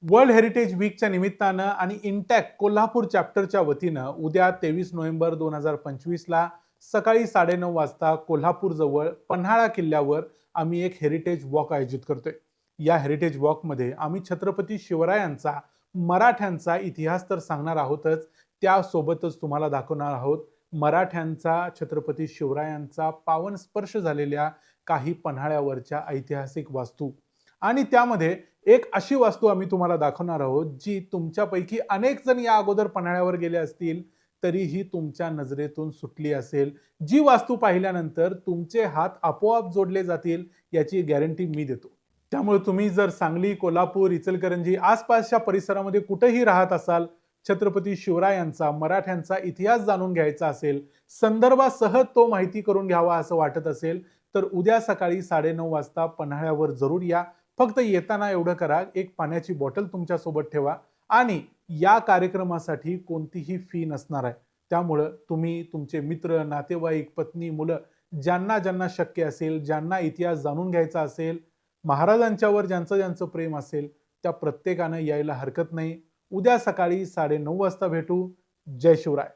World heritage वीकच्या निमित्तानं आणि intact Kolhapur चॅप्टरच्या वतीनं उद्या 23 नोव्हेंबर 2025 ला सकाळी 9:30 वाजता कोल्हापूर जवळ पन्हाळा किल्ल्यावर आम्ही एक हेरिटेज वॉक आयोजित करतोय. या हेरिटेज वॉकमध्ये आम्ही छत्रपती शिवरायांचा मराठ्यांचा इतिहास तर सांगणार आहोतच, त्यासोबतच तुम्हाला दाखवणार आहोत मराठ्यांचा छत्रपती शिवरायांचा पावन स्पर्श झालेल्या काही पन्हाळ्यावरच्या ऐतिहासिक वास्तू. आणि त्यामध्ये एक अशी वास्तू आम्ही तुम्हाला दाखवणार आहोत जी तुमच्यापैकी अनेक जण या अगोदर पन्हाळ्यावर गेले असतील तरीही तुमच्या नजरेतून सुटली असेल. जी वास्तू पाहिल्यानंतर तुमचे हात आपोआप जोडले जातील याची गॅरंटी मी देतो. त्यामुळे तुम्ही जर सांगली, कोल्हापूर, इचलकरंजी आसपासच्या परिसरामध्ये कुठेही राहत असाल, छत्रपती शिवरायांचा मराठ्यांचा इतिहास जाणून घ्यायचा असेल, संदर्भासह तो माहिती करून घ्यावा असं वाटत असेल, तर उद्या सकाळी 9:30 वाजता पन्हाळ्यावर जरूर या. फक्त येताना एवढं करा, एक पाण्याची बॉटल तुमच्या सोबत ठेवा आणि या कार्यक्रमासाठी कोणतीही फी नसणार आहे. त्यामुळं तुम्ही तुमचे मित्र, नातेवाईक, पत्नी, मुलं ज्यांना ज्यांना शक्य असेल, ज्यांना इतिहास जाणून घ्यायचा असेल, महाराजांच्यावर ज्यांचं ज्यांचं प्रेम असेल, त्या प्रत्येकानं यायला हरकत नाही. उद्या सकाळी 9:30 वाजता भेटू. जय शिवराय.